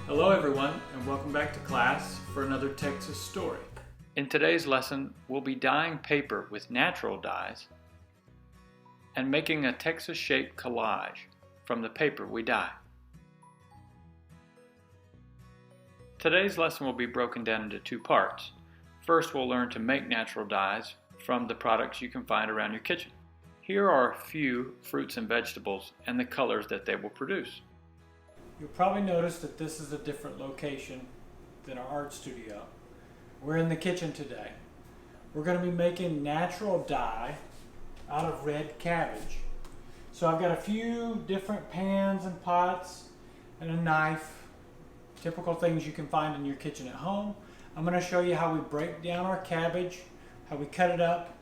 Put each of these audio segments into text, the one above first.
Hello everyone, and welcome back to class for another Texas story. In today's lesson, we'll be dyeing paper with natural dyes and making a Texas-shaped collage from the paper we dye. Today's lesson will be broken down into two parts. First, we'll learn to make natural dyes from the products you can find around your kitchen. Here are a few fruits and vegetables and the colors that they will produce. You'll probably notice that this is a different location than our art studio. We're in the kitchen today. We're going to be making natural dye out of red cabbage. So I've got a few different pans and pots and a knife, typical things you can find in your kitchen at home. I'm going to show you how we break down our cabbage, how we cut it up,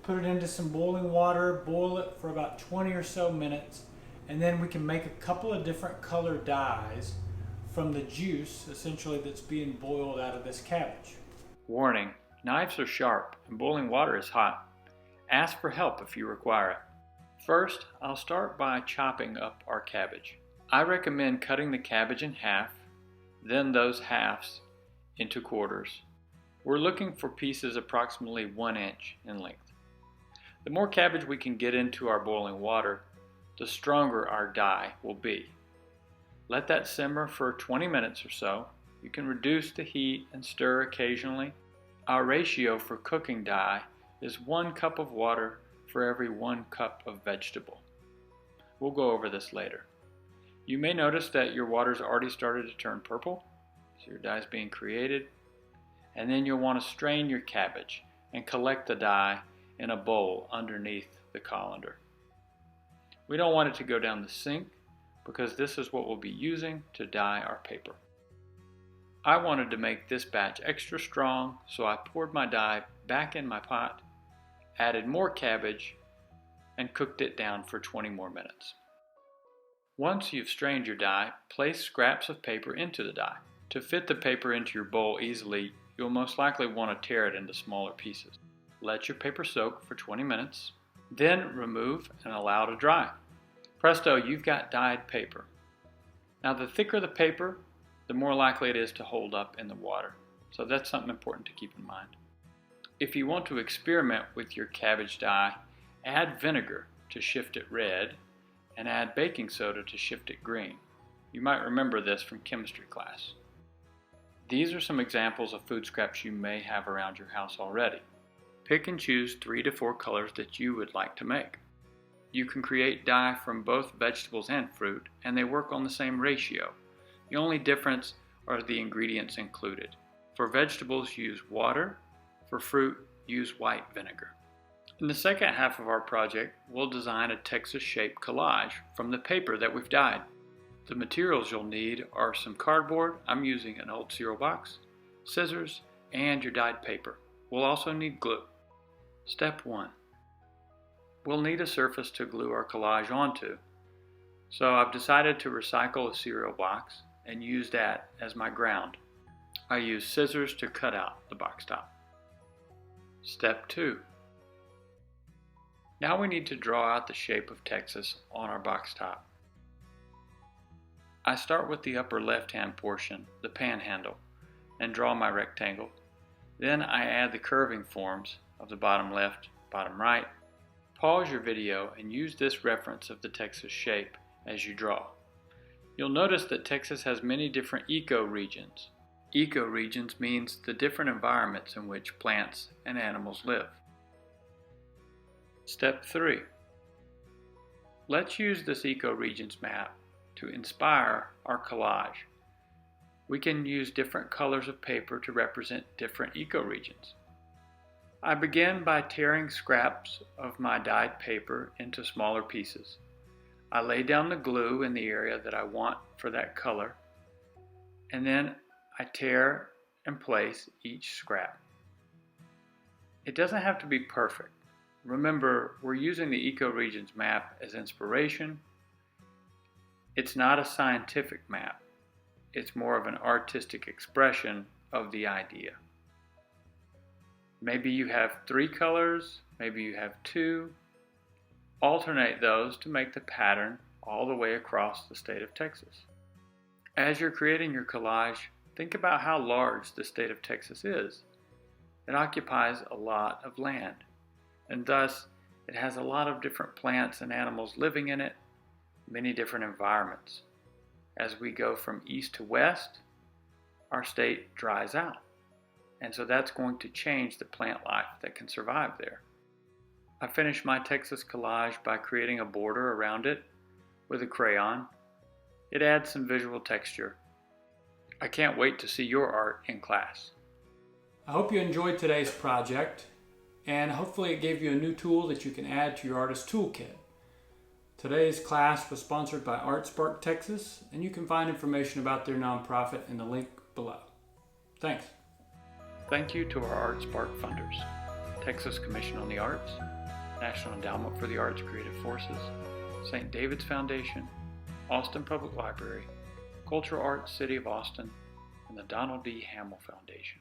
put it into some boiling water, boil it for about 20 or so minutes, and then we can make a couple of different color dyes from the juice, essentially, that's being boiled out of this cabbage. Warning, knives are sharp and boiling water is hot. Ask for help if you require it. First, I'll start by chopping up our cabbage. I recommend cutting the cabbage in half, then those halves into quarters. We're looking for pieces approximately 1 inch in length. The more cabbage we can get into our boiling water, the stronger our dye will be. Let that simmer for 20 minutes or so. You can reduce the heat and stir occasionally. Our ratio for cooking dye is 1 cup of water for every 1 cup of vegetable. We'll go over this later. You may notice that your water's already started to turn purple, so your dye is being created. And then you'll want to strain your cabbage and collect the dye in a bowl underneath the colander. We don't want it to go down the sink because this is what we'll be using to dye our paper. I wanted to make this batch extra strong, so I poured my dye back in my pot, added more cabbage, and cooked it down for 20 more minutes. Once you've strained your dye, place scraps of paper into the dye. To fit the paper into your bowl easily, you'll most likely want to tear it into smaller pieces. Let your paper soak for 20 minutes, then remove and allow to dry. Presto, you've got dyed paper. Now, the thicker the paper, the more likely it is to hold up in the water. So that's something important to keep in mind. If you want to experiment with your cabbage dye, add vinegar to shift it red and add baking soda to shift it green. You might remember this from chemistry class. These are some examples of food scraps you may have around your house already. Pick and choose 3 to 4 colors that you would like to make. You can create dye from both vegetables and fruit, and they work on the same ratio. The only difference are the ingredients included. For vegetables, use water. For fruit, use white vinegar. In the second half of our project, we'll design a Texas-shaped collage from the paper that we've dyed. The materials you'll need are some cardboard. I'm using an old cereal box, scissors, and your dyed paper. We'll also need glue. Step 1. We'll need a surface to glue our collage onto. So I've decided to recycle a cereal box and use that as my ground. I use scissors to cut out the box top. Step 2. Now we need to draw out the shape of Texas on our box top. I start with the upper left-hand portion, the panhandle, and draw my rectangle. Then I add the curving forms of the bottom left, bottom right. Pause your video and use this reference of the Texas shape as you draw. You'll notice that Texas has many different ecoregions. Ecoregions means the different environments in which plants and animals live. Step 3. Let's use this ecoregions map to inspire our collage. We can use different colors of paper to represent different ecoregions. I begin by tearing scraps of my dyed paper into smaller pieces. I lay down the glue in the area that I want for that color, and then I tear and place each scrap. It doesn't have to be perfect. Remember, we're using the ecoregions map as inspiration. It's not a scientific map. It's more of an artistic expression of the idea. Maybe you have 3 colors, maybe you have 2. Alternate those to make the pattern all the way across the state of Texas. As you're creating your collage, think about how large the state of Texas is. It occupies a lot of land, and thus it has a lot of different plants and animals living in it, many different environments. As we go from east to west, our state dries out, and so that's going to change the plant life that can survive there. I finished my Texas collage by creating a border around it with a crayon. It adds some visual texture. I can't wait to see your art in class. I hope you enjoyed today's project, and hopefully it gave you a new tool that you can add to your artist toolkit. Today's class was sponsored by Arts.A Texas, and you can find information about their nonprofit in the link below. Thanks. Thank you to our Arts.A funders: Texas Commission on the Arts, National Endowment for the Arts Creative Forces, St. David's Foundation, Austin Public Library, Cultural Arts City of Austin, and the Donald D. Hamill Foundation.